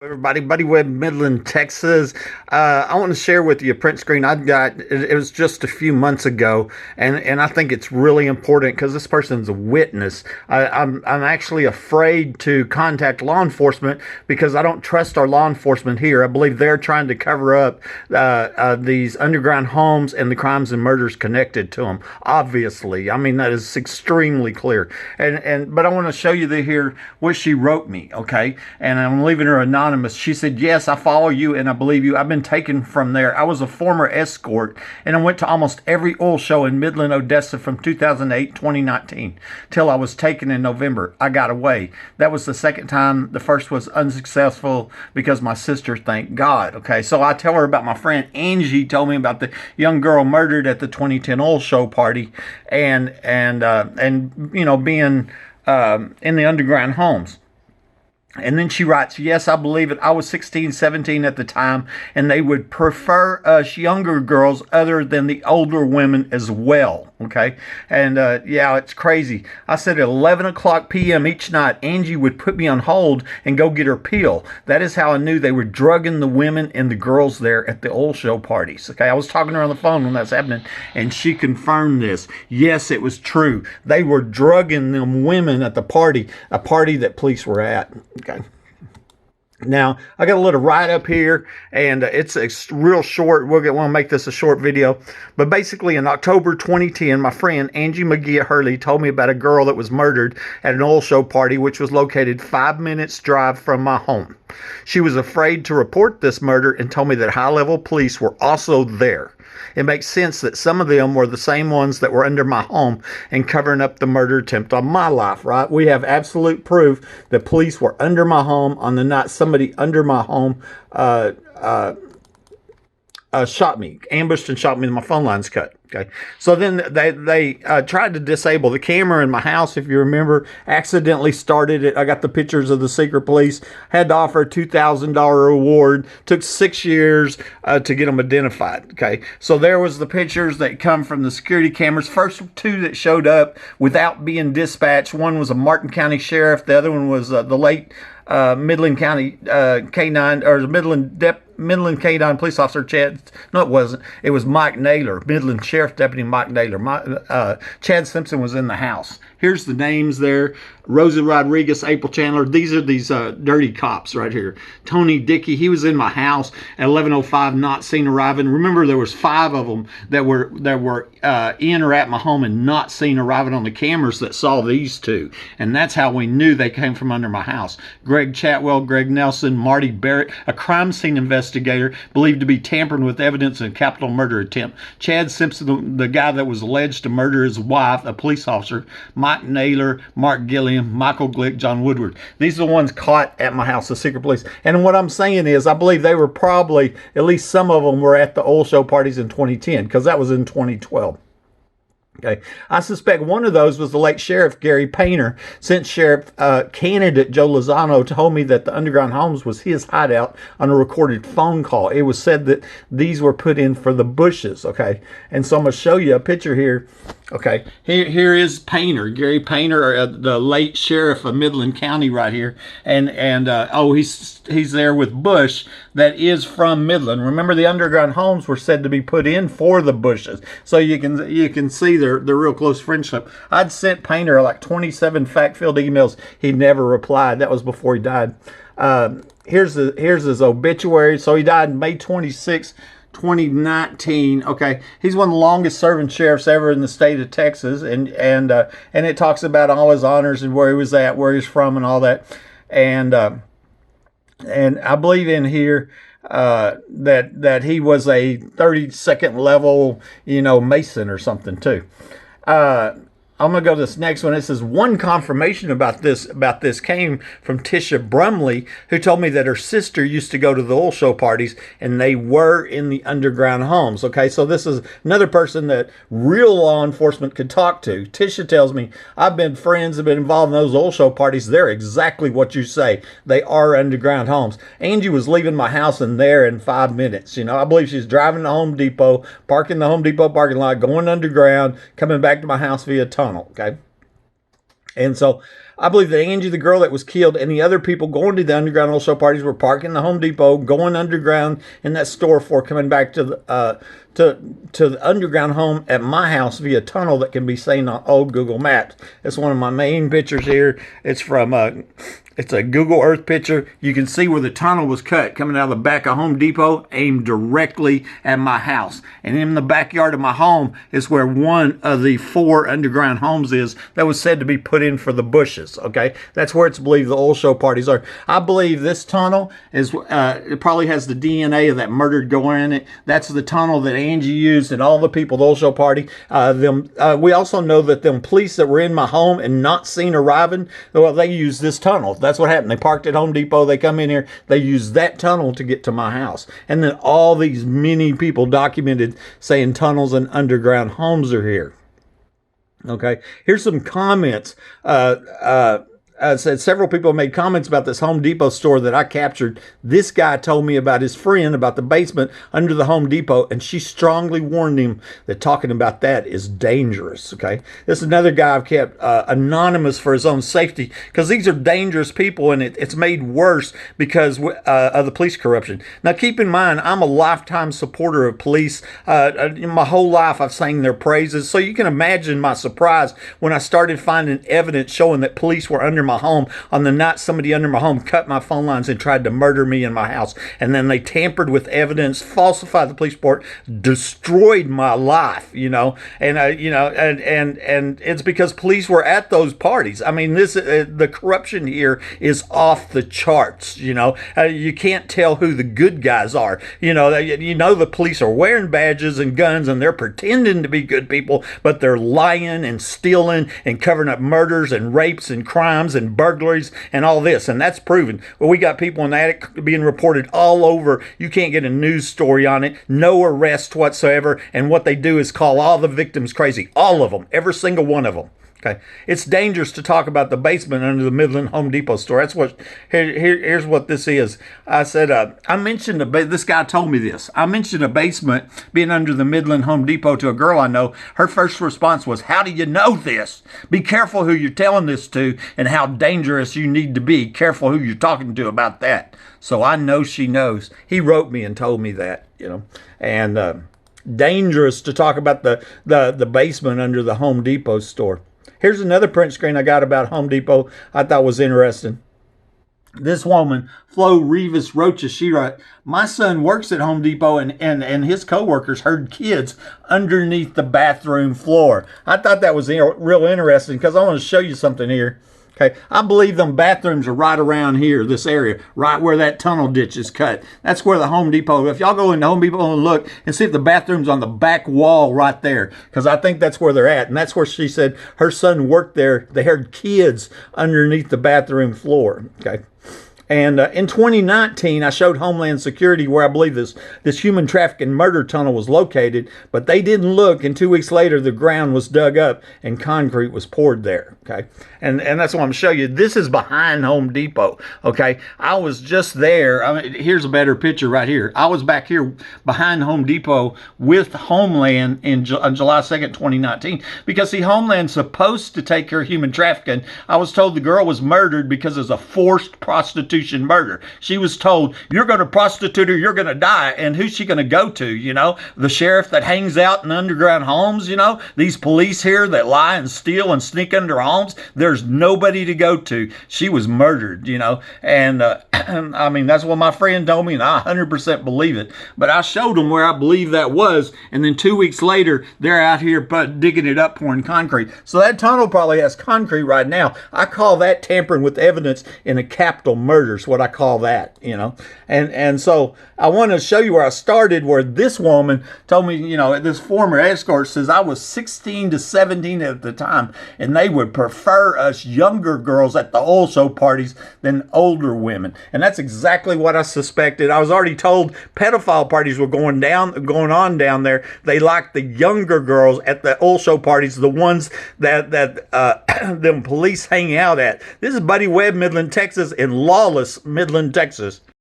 Everybody, Buddy Webb, Midland, Texas. I want to share with you a print screen I got. It was just a few months ago, and I think it's really important because this person's a witness. I'm actually afraid to contact law enforcement because I don't trust our law enforcement here. I believe they're trying to cover up these underground homes and the crimes and murders connected to them. Obviously, I mean that is extremely clear. But I want to show you here what she wrote me, okay? And I'm leaving her anonymous. She said, "Yes, I follow you and I believe you. I've been taken from there. I was a former escort and I went to almost every oil show in Midland, Odessa from 2008, 2019 till I was taken in November. I got away. That was the second time. The first was unsuccessful because my sister, thank God." Okay, so I tell her about my friend Angie told me about the young girl murdered at the 2010 oil show party and you know, being in the underground homes. And then she writes, "Yes, I believe it. I was 16, 17 at the time, and they would prefer us younger girls other than the older women as well." Okay. And yeah, it's crazy. I said at 11 o'clock p.m. each night, Angie would put me on hold and go get her pill. That is how I knew they were drugging the women and the girls there at the oil show parties. Okay. I was talking to her on the phone when that's happening, and she confirmed this. Yes, it was true. They were drugging them women at the party, a party that police were at. Okay. Now, I got a little write-up here, and it's real short. Want to make this a short video. But basically, in October 2010, my friend Angie McGee Hurley told me about a girl that was murdered at an oil show party, which was located 5 minutes drive from my home. She was afraid to report this murder and told me that high-level police were also there. It makes sense that some of them were the same ones that were under my home and covering up the murder attempt on my life, right? We have absolute proof that police were under my home on the night somebody under my home shot me, ambushed and shot me, and my phone line's cut. Okay, so then they tried to disable the camera in my house. If you remember, accidentally started it. I got the pictures of the secret police. Had to offer a $2,000 reward. Took 6 years to get them identified. Okay, so there was the pictures that come from the security cameras. First two that showed up without being dispatched. One was a Martin County sheriff. The other one was the late Midland County K9 or Midland K9 police officer Chad. No, it wasn't. It was Mike Naylor, Midland Sheriff Deputy Mike Naylor. Chad Simpson was in the house. Here's the names there: Rosa Rodriguez, April Chandler. These are these dirty cops right here. Tony Dickey, he was in my house at 11:05, not seen arriving. Remember, there was 5 of them that were in or at my home and not seen arriving on the cameras that saw these two, and that's how we knew they came from under my house. Greg Chatwell, Greg Nelson, Marty Barrett, a crime scene investigator believed to be tampering with evidence in a capital murder attempt. Chad Simpson, the guy that was alleged to murder his wife, a police officer. Mike Naylor, Mark Gilliam, Michael Glick, John Woodward. These are the ones caught at my house, the secret police. And what I'm saying is, I believe they were probably, at least some of them were at the oil show parties in 2010, because that was in 2012. Okay, I suspect one of those was the late Sheriff Gary Painter, since Sheriff candidate Joe Lozano told me that the underground homes was his hideout on a recorded phone call. It was said that these were put in for the bushes. Okay, and so I'm going to show you a picture here. Okay, here is Painter, Gary Painter, the late sheriff of Midland County, right here, and oh, he's there with Bush, that is from Midland. Remember, the underground homes were said to be put in for the Bushes, so you can see their real close friendship. I'd sent Painter like 27 fact-filled emails. He never replied. That was before he died. Here's his obituary. So he died May 26. 2019. Okay, he's one of the longest serving sheriffs ever in the state of Texas, and it talks about all his honors and where he was at, where he's from, and all that. And I believe in here that he was a 32nd level, Mason or something too. I'm going to go to this next one. It says, one confirmation about this came from Tasha Brumley, who told me that her sister used to go to the oil show parties and they were in the underground homes. Okay, so this is another person that real law enforcement could talk to. Tasha tells me, I've been friends, have been involved in those oil show parties. They're exactly what you say. They are underground homes. Angie was leaving my house and there in 5 minutes. I believe she's driving to Home Depot, parking the Home Depot parking lot, going underground, coming back to my house via tunnel. Okay, and so I believe that Angie, the girl that was killed, and the other people going to the underground oil show parties were parking the Home Depot, going underground in that store before coming back to the to the underground home at my house via tunnel that can be seen on old Google Maps. It's one of my main pictures here. It's from it's a Google Earth picture. You can see where the tunnel was cut coming out of the back of Home Depot, aimed directly at my house. And in the backyard of my home is where one of the 4 underground homes is that was said to be put in for the Bushes. Okay, that's where it's believed the oil show parties are. I believe this tunnel is it probably has the DNA of that murdered girl in it. That's the tunnel that Angie used and all the people at the oil show party. We also know that them police that were in my home and not seen arriving, well, they used this tunnel. That's what happened. They parked at Home Depot. They come in here. They use that tunnel to get to my house. And then all these many people documented saying tunnels and underground homes are here. Okay. Here's some comments. Said several people made comments about this Home Depot store that I captured. This guy told me about his friend about the basement under the Home Depot, and she strongly warned him that talking about that is dangerous. Okay, this is another guy I've kept anonymous for his own safety, because these are dangerous people, and it's made worse because of the police corruption. Now, keep in mind, I'm a lifetime supporter of police. My whole life, I've sang their praises, so you can imagine my surprise when I started finding evidence showing that police were under my home on the night somebody under my home cut my phone lines and tried to murder me in my house. And then they tampered with evidence, falsified the police report, destroyed my life, and it's because police were at those parties. I mean, the corruption here is off the charts. You can't tell who the good guys are. The police are wearing badges and guns, and they're pretending to be good people, but they're lying and stealing and covering up murders and rapes and crimes and burglaries and all this, and that's proven. Well, we got people in the attic being reported all over. You can't get a news story on it. No arrest whatsoever, and what they do is call all the victims crazy. All of them, every single one of them. Okay, it's dangerous to talk about the basement under the Midland Home Depot store. That's what. Here's what this is. I said, I mentioned this guy told me this. I mentioned a basement being under the Midland Home Depot to a girl I know. Her first response was, "How do you know this? Be careful who you're telling this to, and how dangerous you need to be. Careful who you're talking to about that." So I know she knows. He wrote me and told me that. And dangerous to talk about the basement under the Home Depot store. Here's another print screen I got about Home Depot I thought was interesting. This woman, Flo Rivas Rocha, she wrote, "My son works at Home Depot and his coworkers heard kids underneath the bathroom floor." I thought that was real interesting because I want to show you something here. Okay, I believe them bathrooms are right around here, this area, right where that tunnel ditch is cut. That's where the Home Depot, if y'all go into Home Depot and look and see if the bathroom's on the back wall right there, because I think that's where they're at. And that's where she said her son worked there. They heard kids underneath the bathroom floor. Okay. And in 2019, I showed Homeland Security where I believe this human trafficking murder tunnel was located, but they didn't look, and 2 weeks later, the ground was dug up and concrete was poured there, okay? And that's what I'm showing you. This is behind Home Depot, okay? I was just there. I mean, here's a better picture right here. I was back here behind Home Depot with Homeland on July 2nd, 2019, because, see, Homeland's supposed to take care of human trafficking. I was told the girl was murdered because it's a forced prostitution murder. She was told, "You're going to prostitute her, you're going to die." And who's she going to go to? The sheriff that hangs out in underground homes, these police here that lie and steal and sneak under homes. There's nobody to go to. She was murdered, and I mean, that's what my friend told me, and I 100% believe it. But I showed them where I believe that was, and then 2 weeks later, they're out here digging it up, pouring concrete. So that tunnel probably has concrete right now. I call that tampering with evidence in a capital murder. Is what I call that, and so I want to show you where I started, where this woman told me, this former escort says I was 16 to 17 at the time, and they would prefer us younger girls at the oil show parties than older women. And that's exactly what I suspected. I was already told pedophile parties were going on down there. They liked the younger girls at the oil show parties, the ones that them police hang out at. This is Buddy Webb, Midland, Texas, in lawless Midland, Texas.